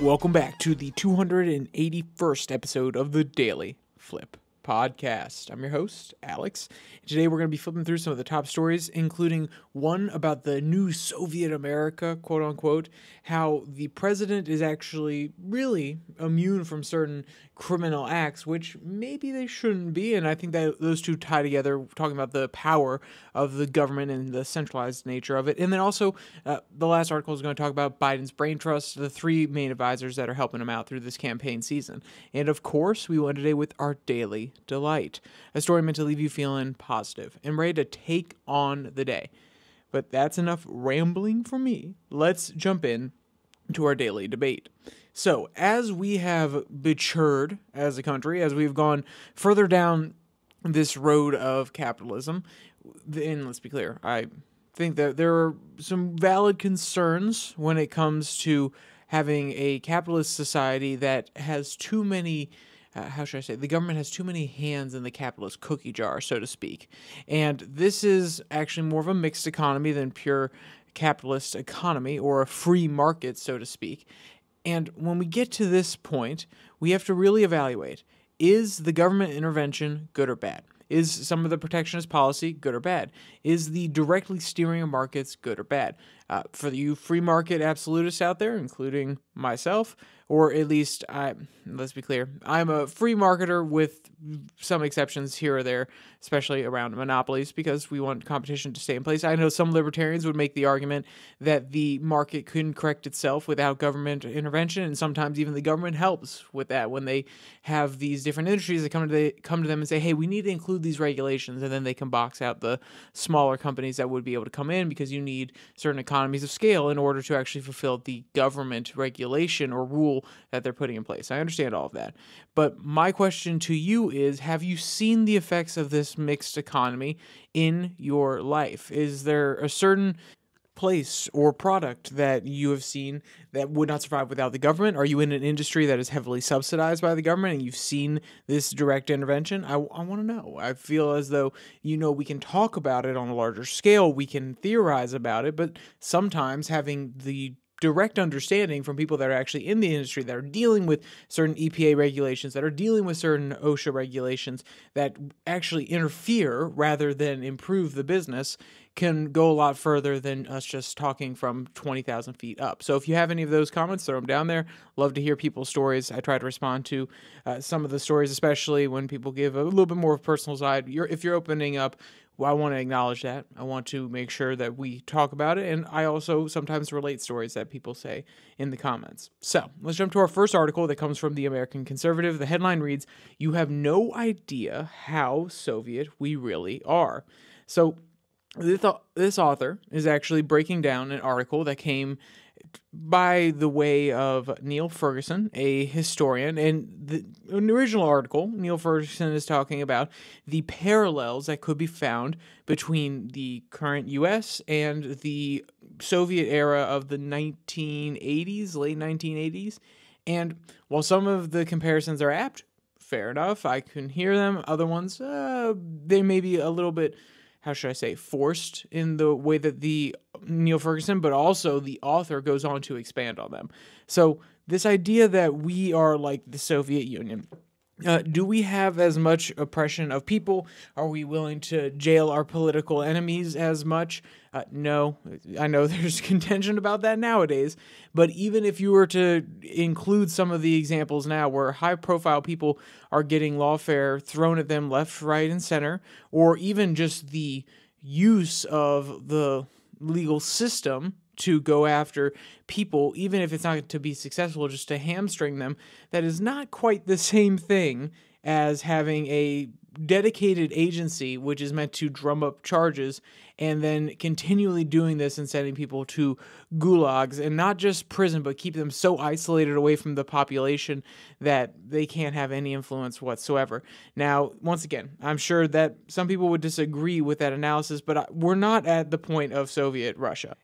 Welcome back to the 281st episode of the Daily Flip podcast. I'm your host, Alex. Today we're going to be flipping through some of the top stories, including one about the new Soviet America, quote unquote, how the president is actually really immune from certain criminal acts, which maybe they shouldn't be. And I think that those two tie together, talking about the power of the government and the centralized nature of it. And then also, the last article is going to talk about Biden's brain trust, the three main advisors that are helping him out through this campaign season. And of course, we went today with our daily delight, a story meant to leave you feeling positive and ready to take on the day. But that's enough rambling for me. Let's jump in to our daily debate. So, as we have matured as a country, as we've gone further down this road of capitalism, and let's be clear, I think that there are some valid concerns when it comes to having a capitalist society that has too many the government has too many hands in the capitalist cookie jar, so to speak. And this is actually more of a mixed economy than pure capitalist economy or a free market, so to speak. And when we get to this point, we have to really evaluate, is the government intervention good or bad? Is some of the protectionist policy good or bad? Is the directly steering of markets good or bad? For you free market absolutists out there, including myself, or at least, let's be clear, I'm a free marketer with some exceptions here or there, especially around monopolies, because we want competition to stay in place. I know some libertarians would make the argument that the market couldn't correct itself without government intervention, and sometimes even the government helps with that when they have these different industries that come to them and say, hey, we need to include these regulations, and then they can box out the smaller companies that would be able to come in because you need certain economies of scale in order to actually fulfill the government regulation or rule that they're putting in place. I understand all of that. But my question to you is, have you seen the effects of this mixed economy in your life? Is there a certain place or product that you have seen that would not survive without the government? Are you in an industry that is heavily subsidized by the government and you've seen this direct intervention? I want to know. I feel as though, we can talk about it on a larger scale, we can theorize about it, but sometimes having the direct understanding from people that are actually in the industry, that are dealing with certain EPA regulations, that are dealing with certain OSHA regulations that actually interfere rather than improve the business, can go a lot further than us just talking from 20,000 feet up. So if you have any of those comments, throw them down there. Love to hear people's stories. I try to respond to some of the stories, especially when people give a little bit more of a personal side. If you're opening up, well, I want to acknowledge that. I want to make sure that we talk about it, and I also sometimes relate stories that people say in the comments. So let's jump to our first article that comes from the American Conservative. The headline reads, "You have no idea how Soviet we really are." So this author is actually breaking down an article that came by the way of Neil Ferguson, a historian. And in the original article, Neil Ferguson is talking about the parallels that could be found between the current U.S. and the Soviet era of the 1980s, late 1980s. And while some of the comparisons are apt, fair enough, I can hear them. Other ones, they may be a little bit, forced in the way that the Neil Ferguson, but also the author goes on to expand on them. So this idea that we are like the Soviet Union, do we have as much oppression of people? Are we willing to jail our political enemies as much? No. I know there's contention about that nowadays, but even if you were to include some of the examples now where high-profile people are getting lawfare thrown at them left, right, and center, or even just the use of the legal system to go after people, even if it's not to be successful, just to hamstring them, that is not quite the same thing as having a dedicated agency which is meant to drum up charges and then continually doing this and sending people to gulags, and not just prison, but keep them so isolated away from the population that they can't have any influence whatsoever. Now, once again, I'm sure that some people would disagree with that analysis, but we're not at the point of Soviet Russia.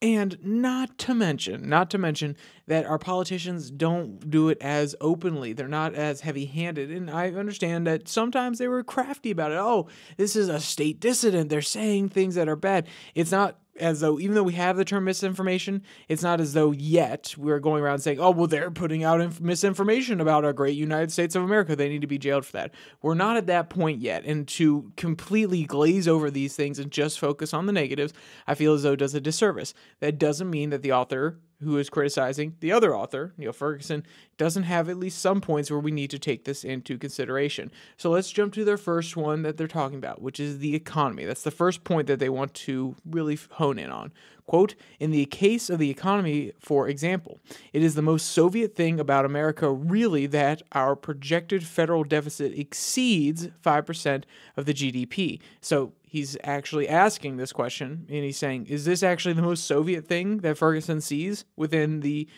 And not to mention that our politicians don't do it as openly. They're not as heavy-handed. And I understand that sometimes they were crafty about it. Oh, this is a state dissident. They're saying things that are bad. It's not as though, even though we have the term misinformation, it's not as though yet we're going around saying, oh, well, they're putting out misinformation about our great United States of America. They need to be jailed for that. We're not at that point yet. And to completely glaze over these things and just focus on the negatives, I feel as though it does a disservice. That doesn't mean that the author who is criticizing the other author, Neil Ferguson, doesn't have at least some points where we need to take this into consideration. So let's jump to their first one that they're talking about, which is the economy. That's the first point that they want to really hone in on. Quote, in the case of the economy, for example, it is the most Soviet thing about America really that our projected federal deficit exceeds 5% of the GDP. So he's actually asking this question, and he's saying, is this actually the most Soviet thing that Ferguson sees within the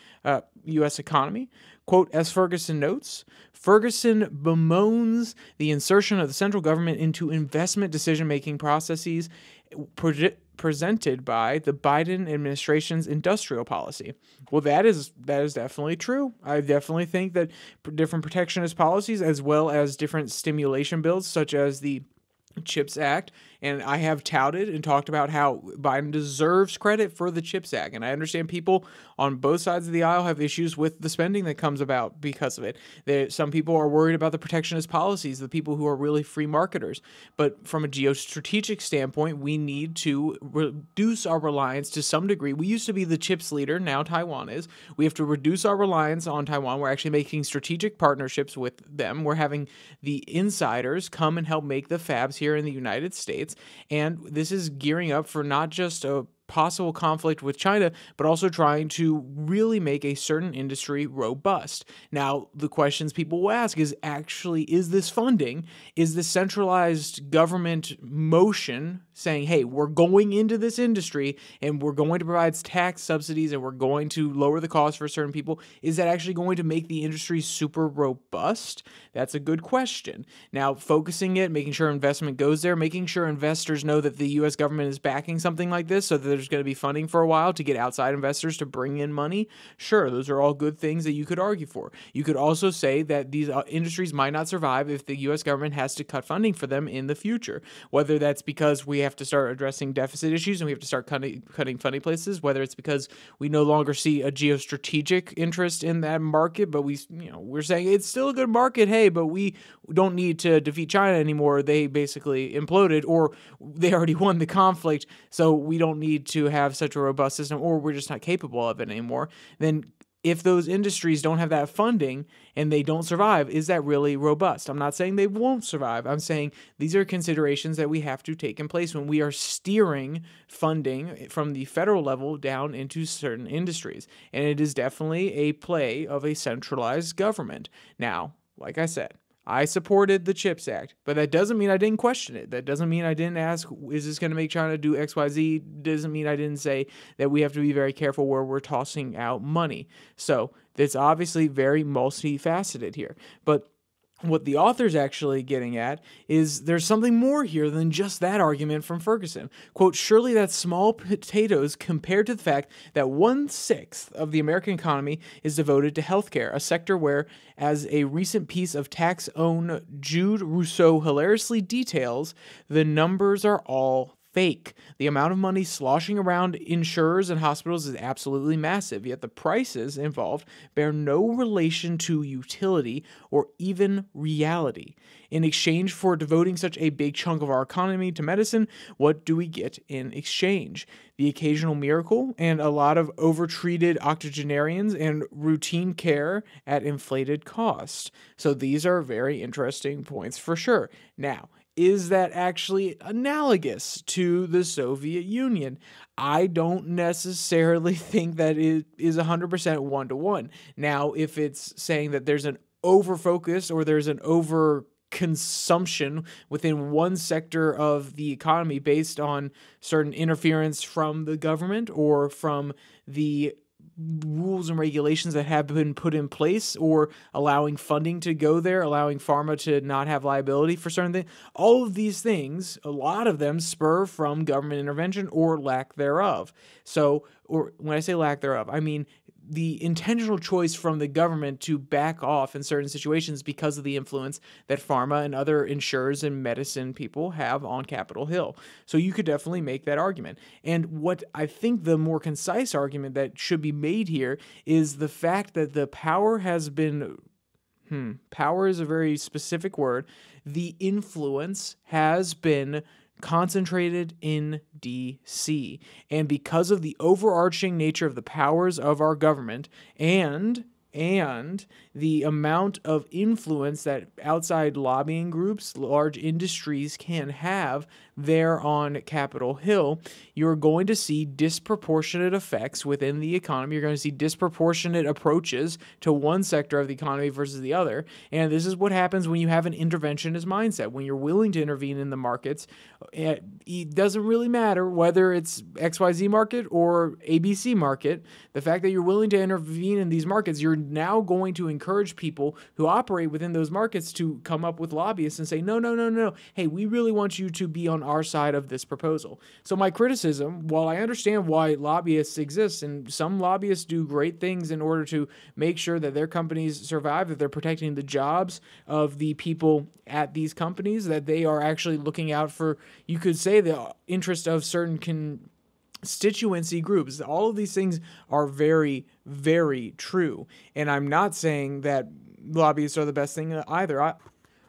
U.S. economy? Quote, as Ferguson notes, Ferguson bemoans the insertion of the central government into investment decision-making processes presented by the Biden administration's industrial policy. Well, that is definitely true. I definitely think that different protectionist policies, as well as different stimulation bills, such as the CHIPS Act, and I have touted and talked about how Biden deserves credit for the CHIPS Act, and I understand people on both sides of the aisle have issues with the spending that comes about because of it. Some people are worried about the protectionist policies, the people who are really free marketers, but from a geostrategic standpoint, we need to reduce our reliance to some degree. We used to be the CHIPS leader, now Taiwan is. We have to reduce our reliance on Taiwan. We're actually making strategic partnerships with them. We're having the insiders come and help make the fabs here in the United States. And this is gearing up for not just a possible conflict with China, but also trying to really make a certain industry robust. Now, the questions people will ask is this funding? Is the centralized government motion saying, hey, we're going into this industry and we're going to provide tax subsidies and we're going to lower the cost for certain people? Is that actually going to make the industry super robust? That's a good question. Now, focusing it, making sure investment goes there, making sure investors know that the U.S. government is backing something like this so that there's going to be funding for a while to get outside investors to bring in money. Sure, those are all good things that you could argue for. You could also say that these industries might not survive if the U.S. government has to cut funding for them in the future, whether that's because we have to start addressing deficit issues and we have to start cutting funding places, whether it's because we no longer see a geostrategic interest in that market, but we're saying it's still a good market, hey, but we don't need to defeat China anymore. They basically imploded, or they already won the conflict, so we don't need to have such a robust system, or we're just not capable of it anymore. Then if those industries don't have that funding and they don't survive, is that really robust? I'm not saying they won't survive. I'm saying these are considerations that we have to take in place when we are steering funding from the federal level down into certain industries. And it is definitely a play of a centralized government. Now, like I said, I supported the CHIPS Act, but that doesn't mean I didn't question it. That doesn't mean I didn't ask, is this going to make China do X, Y, Z? Doesn't mean I didn't say that we have to be very careful where we're tossing out money. So it's obviously very multifaceted here. But what the author's actually getting at is there's something more here than just that argument from Ferguson. Quote, surely that's small potatoes compared to the fact that 1/6 of the American economy is devoted to healthcare, a sector where, as a recent piece of tax own Jude Rousseau hilariously details, the numbers are all fake. The amount of money sloshing around insurers and hospitals is absolutely massive, yet the prices involved bear no relation to utility or even reality. In exchange for devoting such a big chunk of our economy to medicine, what do we get in exchange? The occasional miracle and a lot of overtreated octogenarians and routine care at inflated cost. So these are very interesting points for sure. Now, is that actually analogous to the Soviet Union? I don't necessarily think that it is 100% one-to-one. Now, if it's saying that there's an over-focus or there's an over-consumption within one sector of the economy based on certain interference from the government or from the rules and regulations that have been put in place, or allowing funding to go there, allowing pharma to not have liability for certain things. All of these things, a lot of them spur from government intervention or lack thereof. So, or when I say lack thereof, I mean the intentional choice from the government to back off in certain situations because of the influence that pharma and other insurers and medicine people have on Capitol Hill. So you could definitely make that argument. And what I think the more concise argument that should be made here is the fact that the power has been power is a very specific word. The influence has been concentrated in D.C. And because of the overarching nature of the powers of our government and the amount of influence that outside lobbying groups, large industries can have there on Capitol Hill, you're going to see disproportionate effects within the economy. You're going to see disproportionate approaches to one sector of the economy versus the other. And this is what happens when you have an interventionist mindset. When you're willing to intervene in the markets, it doesn't really matter whether it's XYZ market or ABC market. The fact that you're willing to intervene in these markets, you're now going to encourage people who operate within those markets to come up with lobbyists and say, no. Hey, we really want you to be on our side of this proposal. So my criticism, while I understand why lobbyists exist, and some lobbyists do great things in order to make sure that their companies survive, that they're protecting the jobs of the people at these companies, that they are actually looking out for, you could say, the interest of certain constituency groups. All of these things are very, very true. And I'm not saying that lobbyists are the best thing either.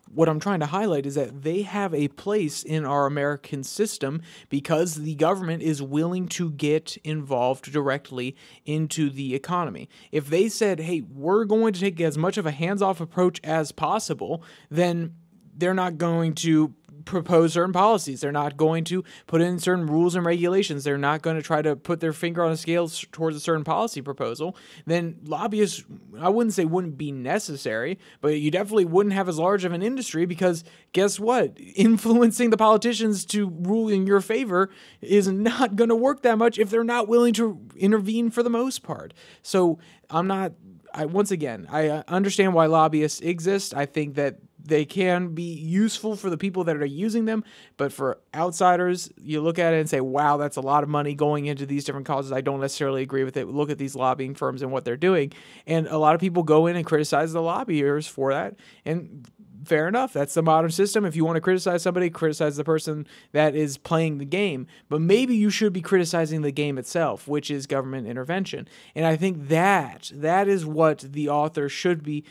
What I'm trying to highlight is that they have a place in our American system because the government is willing to get involved directly into the economy. If they said, hey, we're going to take as much of a hands-off approach as possible, then they're not going to propose certain policies. They're not going to put in certain rules and regulations. They're not going to try to put their finger on a scale towards a certain policy proposal. Then lobbyists, I wouldn't say wouldn't be necessary, but you definitely wouldn't have as large of an industry because guess what? Influencing the politicians to rule in your favor is not going to work that much if they're not willing to intervene for the most part. So once again, I understand why lobbyists exist. I think that they can be useful for the people that are using them, but for outsiders, you look at it and say, wow, that's a lot of money going into these different causes. I don't necessarily agree with it. Look at these lobbying firms and what they're doing. And a lot of people go in and criticize the lobbyers for that. And fair enough. That's the modern system. If you want to criticize somebody, criticize the person that is playing the game. But maybe you should be criticizing the game itself, which is government intervention. And I think that is what the author should be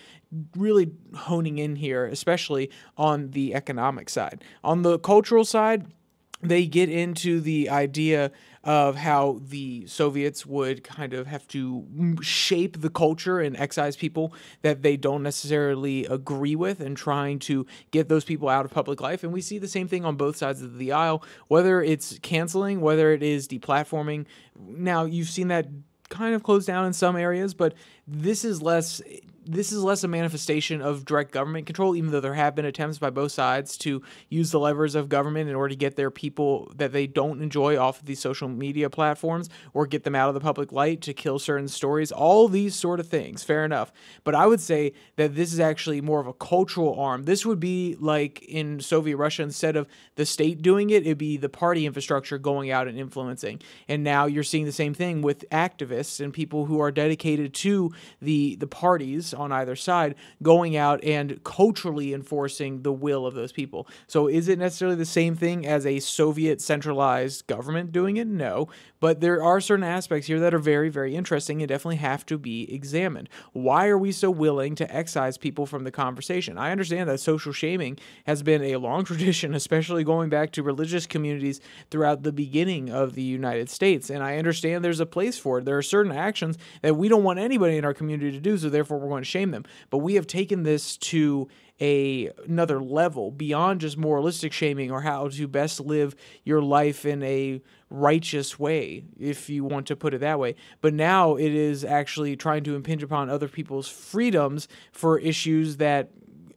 really honing in here, especially on the economic side. On the cultural side, they get into the idea of how the Soviets would kind of have to shape the culture and excise people that they don't necessarily agree with and trying to get those people out of public life. And we see the same thing on both sides of the aisle, whether it's canceling, whether it is deplatforming. Now, you've seen that kind of close down in some areas, but this is less a manifestation of direct government control, even though there have been attempts by both sides to use the levers of government in order to get their people that they don't enjoy off of these social media platforms or get them out of the public light to kill certain stories, all these sort of things. Fair enough. But I would say that this is actually more of a cultural arm. This would be like in Soviet Russia, instead of the state doing it, it'd be the party infrastructure going out and influencing. And now you're seeing the same thing with activists and people who are dedicated to the parties on either side going out and culturally enforcing the will of those people. So is it necessarily the same thing as a Soviet centralized government doing it? No, but there are certain aspects here that are very, very interesting and definitely have to be examined. Why are we so willing to excise people from the conversation? I understand that social shaming has been a long tradition, especially going back to religious communities throughout the beginning of the United States, and I understand there's a place for it. There are certain actions that we don't want anybody in our community to do, so therefore we're going to shame them. But we have taken this to another level beyond just moralistic shaming or how to best live your life in a righteous way, if you want to put it that way. But now it is actually trying to impinge upon other people's freedoms for issues that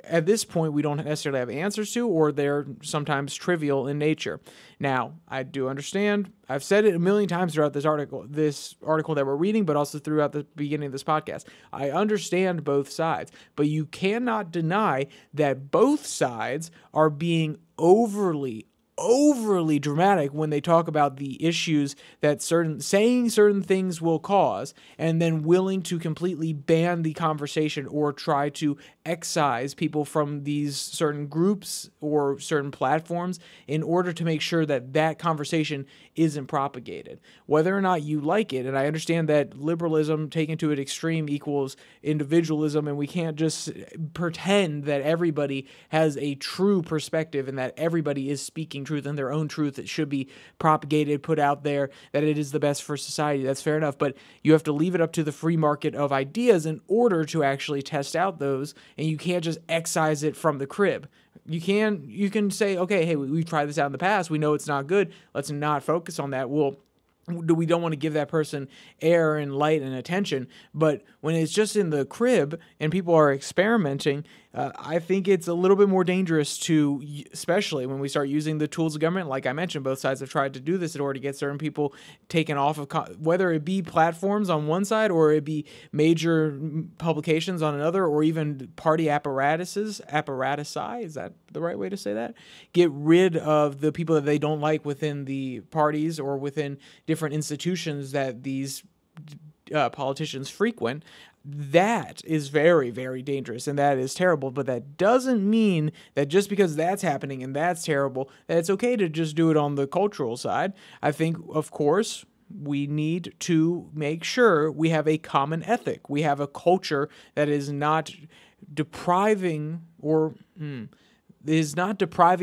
at this point we don't necessarily have answers to, or they're sometimes trivial in nature. Now, I do understand, I've said it a million times throughout this article that we're reading, but also throughout the beginning of this podcast. I understand both sides, but you cannot deny that both sides are being overly overly dramatic when they talk about the issues that saying certain things will cause, and then willing to completely ban the conversation or try to excise people from these certain groups or certain platforms in order to make sure that that conversation isn't propagated. Whether or not you like it, and I understand that liberalism taken to an extreme equals individualism, and we can't just pretend that everybody has a true perspective and that everybody is speaking truth and their own truth that should be propagated, put out there, that it is the best for society. That's fair enough, but you have to leave it up to the free market of ideas in order to actually test out those, and you can't just excise it from the crib. You can say, okay, hey, we've tried this out in the past. We know it's not good. Let's not focus on that. We don't want to give that person air and light and attention. But when it's just in the crib and people are experimenting, I think it's a little bit more dangerous to, especially when we start using the tools of government. Like I mentioned, both sides have tried to do this in order to get certain people taken off of, whether it be platforms on one side or it be major publications on another, or even party apparatusi, is that the right way to say that? Get rid of the people that they don't like within the parties or within different institutions that these politicians frequent. That is very, very dangerous, and that is terrible. But that doesn't mean that just because that's happening and that's terrible, that it's okay to just do it on the cultural side. I think, of course, we need to make sure we have a common ethic. We have a culture that is not depriving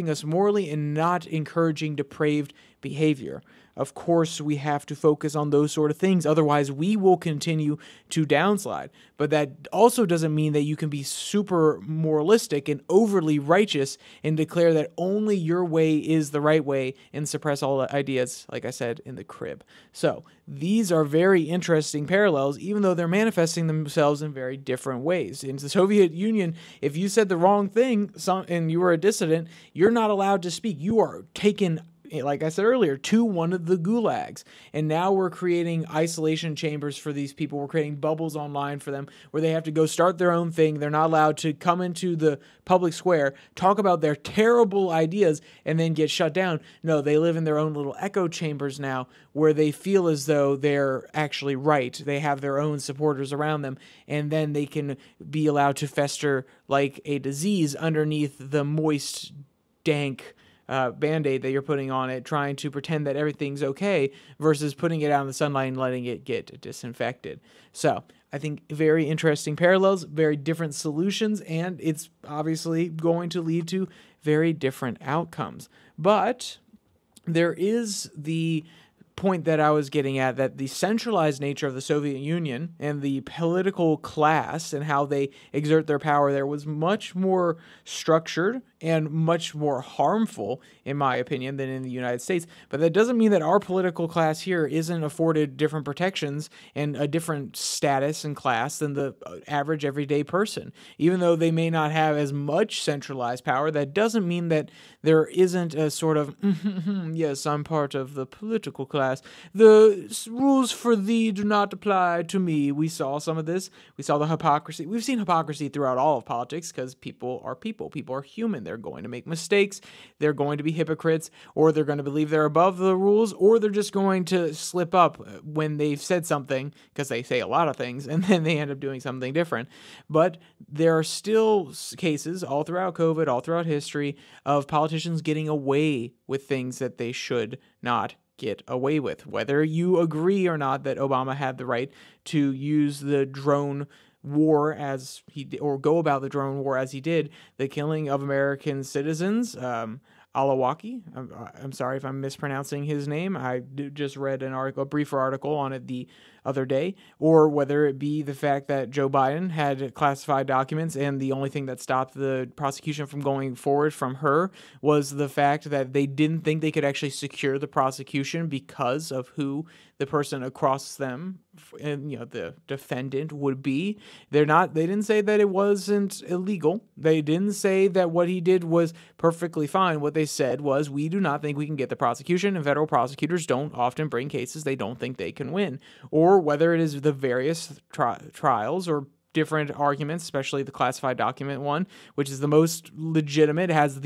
us morally and not encouraging depraved behavior. Of course, we have to focus on those sort of things. Otherwise, we will continue to downslide. But that also doesn't mean that you can be super moralistic and overly righteous and declare that only your way is the right way and suppress all the ideas, like I said, in the crib. So these are very interesting parallels, even though they're manifesting themselves in very different ways. In the Soviet Union, if you said the wrong thing and you were a dissident, you're not allowed to speak. You are taken, like I said earlier, to one of the gulags. And now we're creating isolation chambers for these people. We're creating bubbles online for them where they have to go start their own thing. They're not allowed to come into the public square, talk about their terrible ideas, and then get shut down. No, they live in their own little echo chambers now where they feel as though they're actually right. They have their own supporters around them, and then they can be allowed to fester like a disease underneath the moist, dank Band-Aid that you're putting on it, trying to pretend that everything's okay versus putting it out in the sunlight and letting it get disinfected. So I think very interesting parallels, very different solutions, and it's obviously going to lead to very different outcomes. But there is the point that I was getting at, that the centralized nature of the Soviet Union and the political class and how they exert their power there was much more structured and much more harmful, in my opinion, than in the United States. But that doesn't mean that our political class here isn't afforded different protections and a different status and class than the average everyday person. Even though they may not have as much centralized power, that doesn't mean that there isn't a sort of, yes, I'm part of the political class. The rules for thee do not apply to me. We saw some of this. We saw the hypocrisy. We've seen hypocrisy throughout all of politics because people are people. People are human. They're going to make mistakes. They're going to be hypocrites, or they're going to believe they're above the rules, or they're just going to slip up when they've said something, because they say a lot of things, and then they end up doing something different. But there are still cases all throughout COVID, all throughout history, of politicians getting away with things that they should not get away with. Whether you agree or not that Obama had the right to use the drone war as he did, or go about the drone war as he did, the killing of American citizens, Alawaki. I'm sorry if I'm mispronouncing his name. I just read a briefer article on it the other day. Or whether it be the fact that Joe Biden had classified documents, and the only thing that stopped the prosecution from going forward from her was the fact that they didn't think they could actually secure the prosecution because of who the person across them, and the defendant, would be. They didn't say that it wasn't illegal. They didn't say that what he did was perfectly fine. What they said was, we do not think we can get the prosecution, and federal prosecutors don't often bring cases they don't think they can win. Or whether it is the various trials or different arguments, especially the classified document one, which is the most legitimate. It has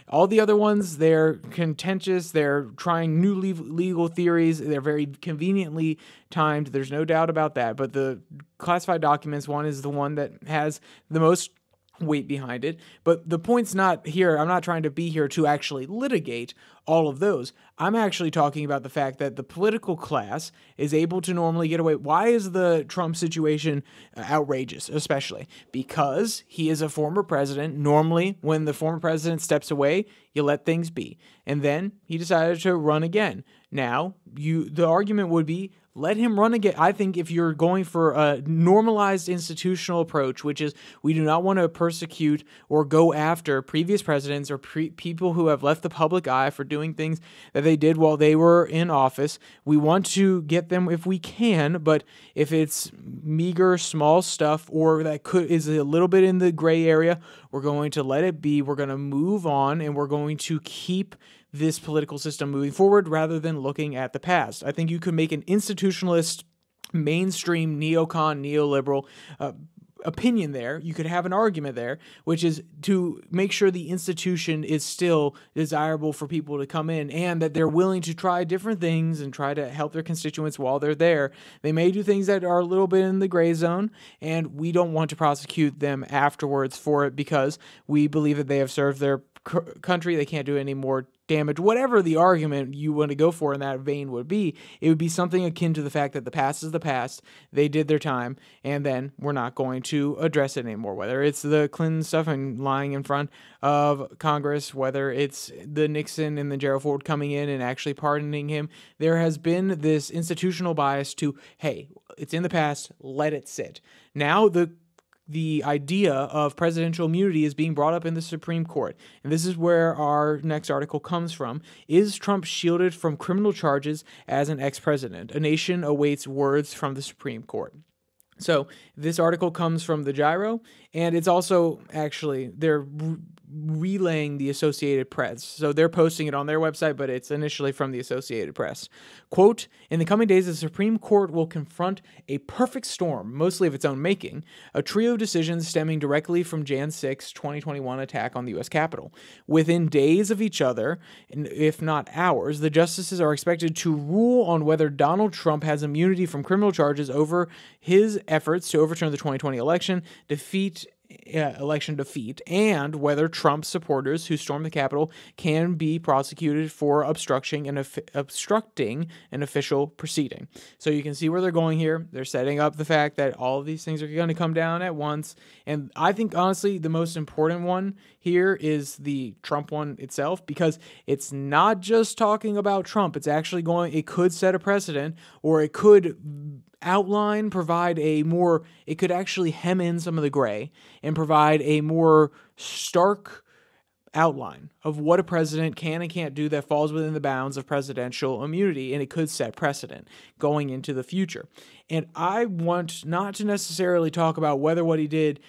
all the other ones, they're contentious, they're trying new legal theories, they're very conveniently timed, there's no doubt about that, but the classified documents one is the one that has the most weight behind it. But the point's not here. I'm not trying to be here to actually litigate all of those. I'm actually talking about the fact that the political class is able to normally get away. Why is the Trump situation outrageous? Especially because he is a former president. Normally, when the former president steps away, you let things be. And then he decided to run again. Now, the argument would be, let him run again. I think if you're going for a normalized institutional approach, which is we do not want to persecute or go after previous presidents or people who have left the public eye for doing things that they did while they were in office. We want to get them if we can, but if it's meager, small stuff or that is a little bit in the gray area, we're going to let it be. We're going to move on and we're going to keep this political system moving forward rather than looking at the past. I think you could make an institutionalist, mainstream, neocon, neoliberal opinion there. You could have an argument there, which is to make sure the institution is still desirable for people to come in and that they're willing to try different things and try to help their constituents while they're there. They may do things that are a little bit in the gray zone, and we don't want to prosecute them afterwards for it because we believe that they have served their country. They can't do any more damage. Whatever the argument you want to go for in that vein would be, it would be something akin to the fact that the past is the past. They did their time, and then we're not going to address it anymore. Whether it's the Clinton stuff and lying in front of Congress, whether it's the Nixon and the Gerald Ford coming in and actually pardoning him, there has been this institutional bias to, hey, it's in the past, let it sit. Now the idea of presidential immunity is being brought up in the Supreme Court. And this is where our next article comes from. Is Trump shielded from criminal charges as an ex-president? A nation awaits words from the Supreme Court. So this article comes from the Gyro, and it's also actually, they're relaying the Associated Press. So they're posting it on their website, but it's initially from the Associated Press. Quote, in the coming days, the Supreme Court will confront a perfect storm, mostly of its own making, a trio of decisions stemming directly from Jan 6, 2021 attack on the U.S. Capitol. Within days of each other, if not hours, the justices are expected to rule on whether Donald Trump has immunity from criminal charges over his efforts to overturn the 2020 election defeat, and whether Trump supporters who stormed the Capitol can be prosecuted for obstructing an official proceeding. So you can see where they're going here. They're setting up the fact that all of these things are going to come down at once. And I think, honestly, the most important one here is the Trump one itself, because it's not just talking about Trump. It's actually it could set a precedent, or it could it could actually hem in some of the gray and provide a more stark outline of what a president can and can't do that falls within the bounds of presidential immunity, and it could set precedent going into the future. And I want not to necessarily talk about whether what he did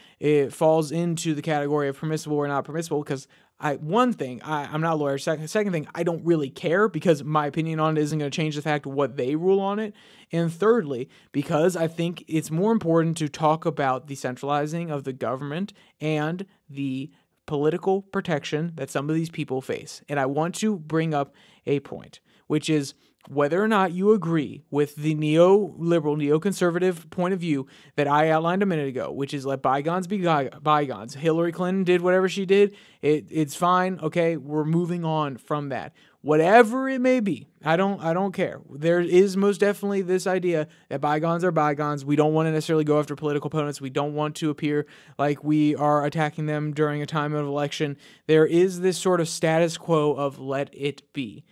falls into the category of permissible or not permissible, because I'm not a lawyer. Second thing, I don't really care, because my opinion on it isn't going to change the fact of what they rule on it. And thirdly, because I think it's more important to talk about the centralizing of the government and the political protection that some of these people face. And I want to bring up a point, which is whether or not you agree with the neoliberal, neoconservative point of view that I outlined a minute ago, which is let bygones be bygones. Hillary Clinton did whatever she did. It's fine. Okay, we're moving on from that. Whatever it may be, I don't care. There is most definitely this idea that bygones are bygones. We don't want to necessarily go after political opponents. We don't want to appear like we are attacking them during a time of election. There is this sort of status quo of let it be.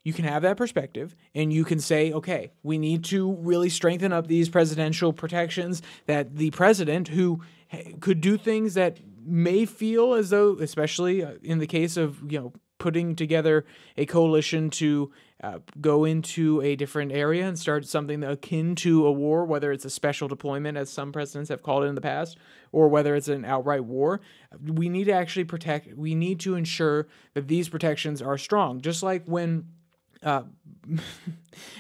You can have that perspective, and you can say, okay, we need to really strengthen up these presidential protections, that the president who could do things that may feel as though, especially in the case of, putting together a coalition to go into a different area and start something akin to a war, whether it's a special deployment, as some presidents have called it in the past, or whether it's an outright war. We need to actually we need to ensure that these protections are strong. Just like when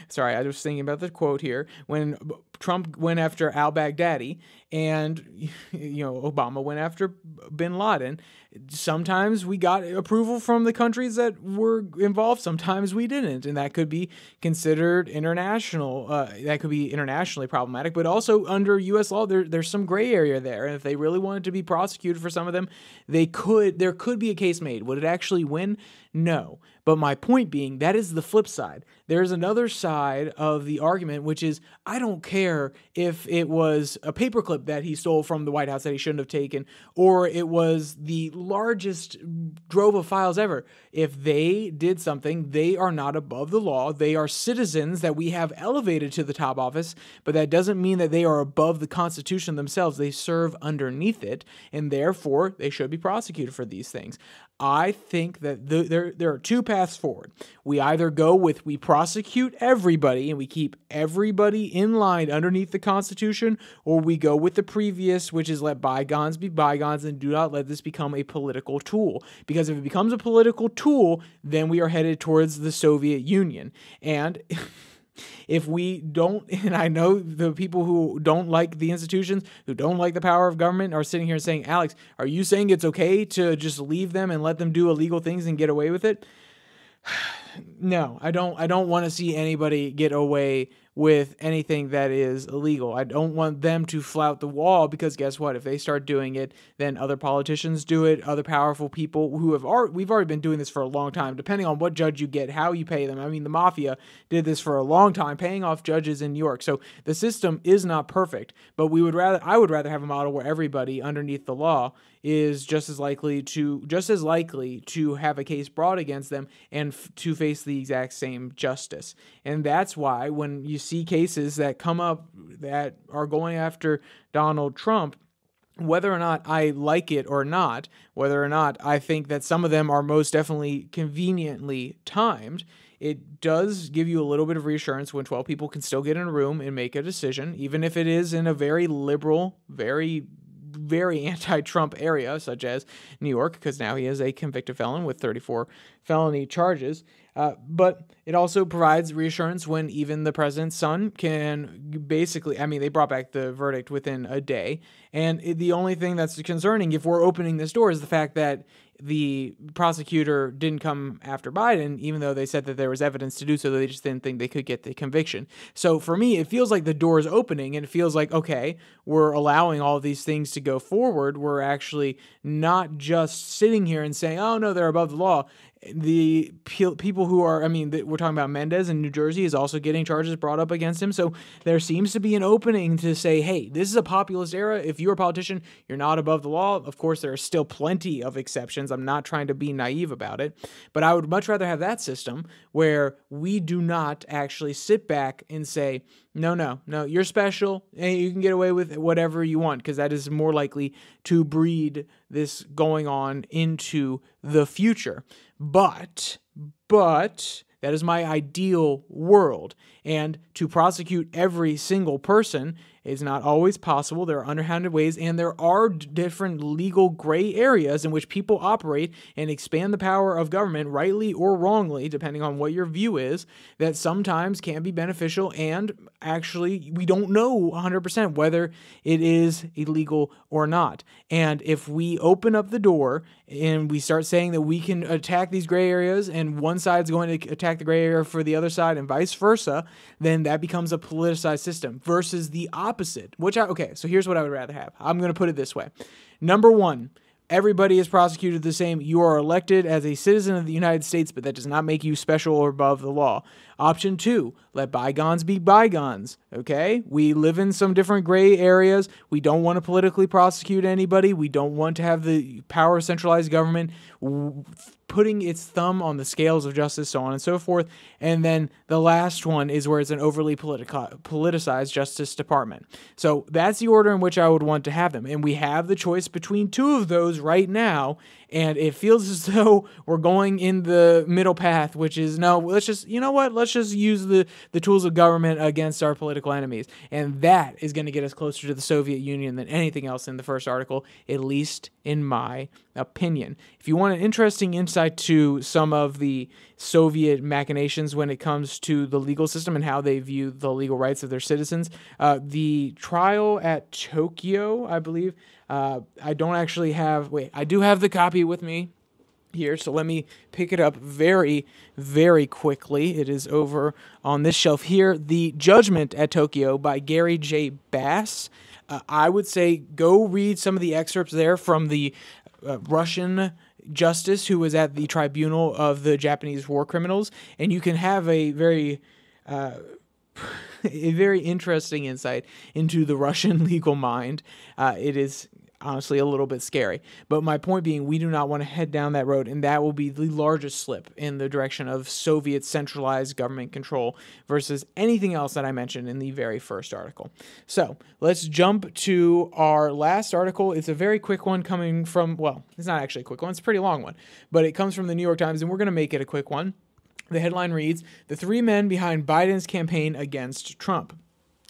sorry, I was thinking about the quote here. When Trump went after al-Baghdadi, and Obama went after bin Laden. Sometimes we got approval from the countries that were involved. Sometimes we didn't, and that could be considered international. That could be internationally problematic, but also under U.S. law, there's some gray area there. And if they really wanted to be prosecuted for some of them, there could be a case made. Would it actually win? No. But my point being, that is the flip side. There's another side of the argument, which is, I don't care if it was a paperclip that he stole from the White House that he shouldn't have taken, or it was the largest drove of files ever. If they did something, they are not above the law. They are citizens that we have elevated to the top office, but that doesn't mean that they are above the Constitution themselves. They serve underneath it, and therefore they should be prosecuted for these things. I think that there are two paths forward. We either go with we prosecute everybody and we keep everybody in line underneath the Constitution, or we go with the previous, which is let bygones be bygones and do not let this become a political tool. Because if it becomes a political tool, then we are headed towards the Soviet Union. And if we don't, and I know the people who don't like the institutions, who don't like the power of government, are sitting here saying, Alex, are you saying it's okay to just leave them and let them do illegal things and get away with it? No, I don't want to see anybody get away with anything that is illegal. I don't want them to flout the wall, because guess what? If they start doing it, then other politicians do it, other powerful people we've already been doing this for a long time, depending on what judge you get, how you pay them. I mean, the mafia did this for a long time, paying off judges in New York. So the system is not perfect, but I would rather have a model where everybody underneath the law is just as likely to have a case brought against them and to face the exact same justice. And that's why when you see cases that come up that are going after Donald Trump, whether or not I like it or not, whether or not I think that some of them are most definitely conveniently timed, it does give you a little bit of reassurance when 12 people can still get in a room and make a decision, even if it is in a very liberal, very anti-Trump area, such as New York, because now he is a convicted felon with 34 felony charges. But it also provides reassurance when even the president's son can basically, they brought back the verdict within a day. And the only thing that's concerning, if we're opening this door, is the fact that the prosecutor didn't come after Biden, even though they said that there was evidence to do so. They just didn't think they could get the conviction. So for me, it feels like the door is opening, and it feels like, okay, we're allowing all of these things to go forward. We're actually not just sitting here and saying, oh, no, they're above the law. The people who are, we're talking about Mendez in New Jersey is also getting charges brought up against him. So there seems to be an opening to say, hey, this is a populist era. If you're a politician, you're not above the law. Of course, there are still plenty of exceptions. I'm not trying to be naive about it, but I would much rather have that system where we do not actually sit back and say, no, you're special and you can get away with whatever you want, because that is more likely to breed this going on into the future. But that is my ideal world. And to prosecute every single person is not always possible. There are underhanded ways, and there are different legal gray areas in which people operate and expand the power of government, rightly or wrongly, depending on what your view is, that sometimes can be beneficial, and actually we don't know 100% whether it is illegal or not. And if we open up the door and we start saying that we can attack these gray areas and one side's going to attack the gray area for the other side and vice versa, then that becomes a politicized system versus the opposite, so here's what I would rather have. I'm going to put it this way. Number one, everybody is prosecuted the same. You are elected as a citizen of the United States, but that does not make you special or above the law. Option two, let bygones be bygones, okay? We live in some different gray areas. We don't want to politically prosecute anybody. We don't want to have the power of centralized government putting its thumb on the scales of justice, so on and so forth. And then the last one is where it's an overly politicized Justice Department. So that's the order in which I would want to have them. And we have the choice between two of those right now. And it feels as though we're going in the middle path, which is, no, let's just, you know what? Let's just use the tools of government against our political enemies. And that is going to get us closer to the Soviet Union than anything else in the first article, at least in my opinion. If you want an interesting insight to some of the Soviet machinations when it comes to the legal system and how they view the legal rights of their citizens, the trial at Tokyo, I believe, I don't actually have, I do have the copy with me here, so let me pick it up very, very quickly. It is over on this shelf here. The Judgment at Tokyo by Gary J. Bass. I would say go read some of the excerpts there from the Russian justice who was at the tribunal of the Japanese war criminals, and you can have a very interesting insight into the Russian legal mind. It is honestly a little bit scary. But my point being, we do not want to head down that road, and that will be the largest slip in the direction of Soviet centralized government control versus anything else that I mentioned in the very first article. So let's jump to our last article. It's a very quick one coming from, well, it's not actually a quick one. It's a pretty long one, but it comes from the New York Times, and we're going to make it a quick one. The headline reads, "The three men behind Biden's campaign against Trump."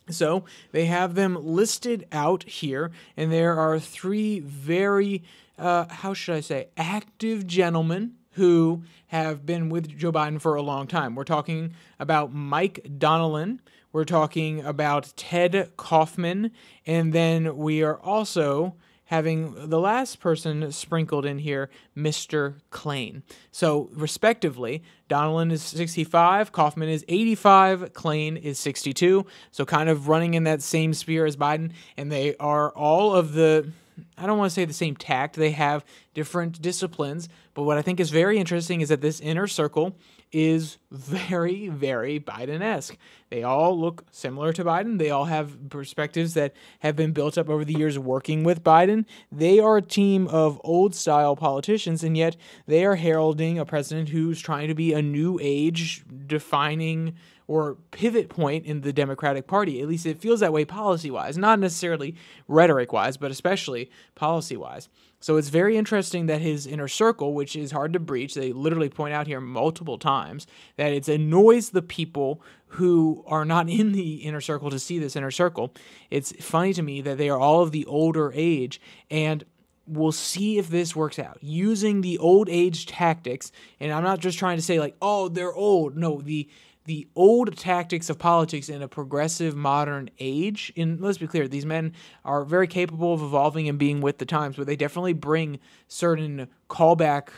So they have them listed out here, and there are three very, active gentlemen who have been with Joe Biden for a long time. We're talking about Mike Donnellan. We're talking about Ted Kaufman. And then we are also having the last person sprinkled in here, Mr. Klain. So, respectively, Donnellan is 65, Kaufman is 85, Klain is 62. So, kind of running in that same sphere as Biden. And they are all of the, I don't want to say the same tact. They have different disciplines. But what I think is very interesting is that this inner circle is very, very Biden-esque. They all look similar to Biden. They all have perspectives that have been built up over the years working with Biden. They are a team of old-style politicians, and yet they are heralding a president who's trying to be a new age defining or pivot point in the Democratic Party. At least it feels that way policy-wise, not necessarily rhetoric-wise, but especially policy-wise. So it's very interesting that his inner circle, which is hard to breach, they literally point out here multiple times, that it annoys the people who are not in the inner circle to see this inner circle. It's funny to me that they are all of the older age, and we'll see if this works out. Using the old age tactics, and I'm not just trying to say like, oh, they're old. No, the old tactics of politics in a progressive modern age. And let's be clear, these men are very capable of evolving and being with the times, but they definitely bring certain callback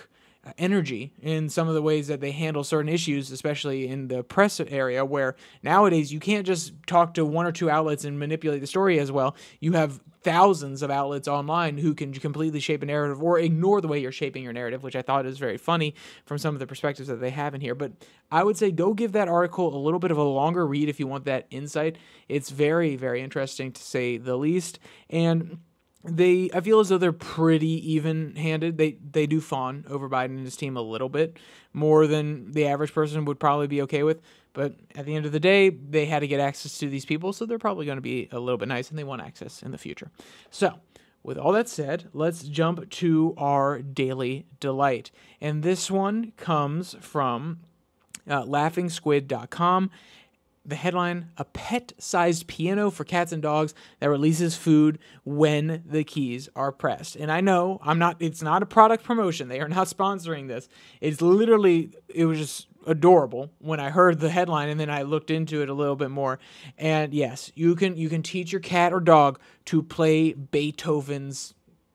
energy in some of the ways that they handle certain issues, especially in the press area, where nowadays you can't just talk to one or two outlets and manipulate the story as well. You have thousands of outlets online who can completely shape a narrative or ignore the way you're shaping your narrative, which I thought is very funny from some of the perspectives that they have in here. But I would say go give that article a little bit of a longer read if you want that insight. It's very, very interesting to say the least. And I feel as though they're pretty even-handed. They do fawn over Biden and his team a little bit more than the average person would probably be okay with. But at the end of the day, they had to get access to these people, so they're probably going to be a little bit nice, and they want access in the future. So, with all that said, let's jump to our Daily Delight. And this one comes from LaughingSquid.com. The headline, "A pet-sized piano for cats and dogs that releases food when the keys are pressed." And I know it's not a product promotion. They are not sponsoring this. It was just adorable when I heard the headline, and then I looked into it a little bit more. And yes, you can teach your cat or dog to play Beethoven's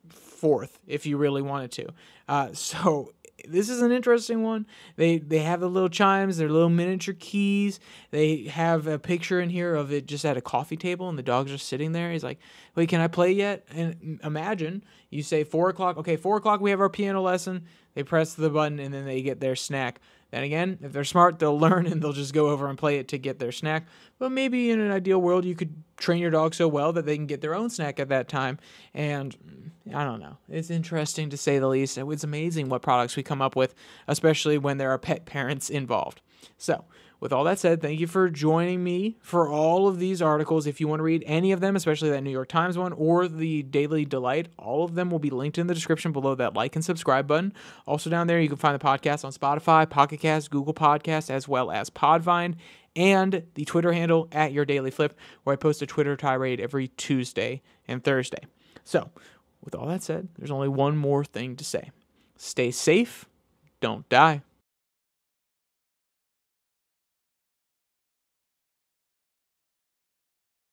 Fourth if you really wanted to. So this is an interesting one. They have the little chimes, their little miniature keys. They have a picture in here of it just at a coffee table, and the dog's just sitting there. He's like, "Wait, can I play yet?" And imagine you say 4 o'clock. Okay, 4 o'clock we have our piano lesson. They press the button, and then they get their snack. Then again, if they're smart, they'll learn and they'll just go over and play it to get their snack. But maybe in an ideal world, you could train your dog so well that they can get their own snack at that time. And I don't know. It's interesting to say the least. It's amazing what products we come up with, especially when there are pet parents involved. So, with all that said, thank you for joining me for all of these articles. If you want to read any of them, especially that New York Times one or the Daily Delight, all of them will be linked in the description below that like and subscribe button. Also down there, you can find the podcast on Spotify, Pocket Cast, Google Podcasts, as well as Podvine, and the Twitter handle @YourDailyFlip, where I post a Twitter tirade every Tuesday and Thursday. So, with all that said, there's only one more thing to say. Stay safe, don't die.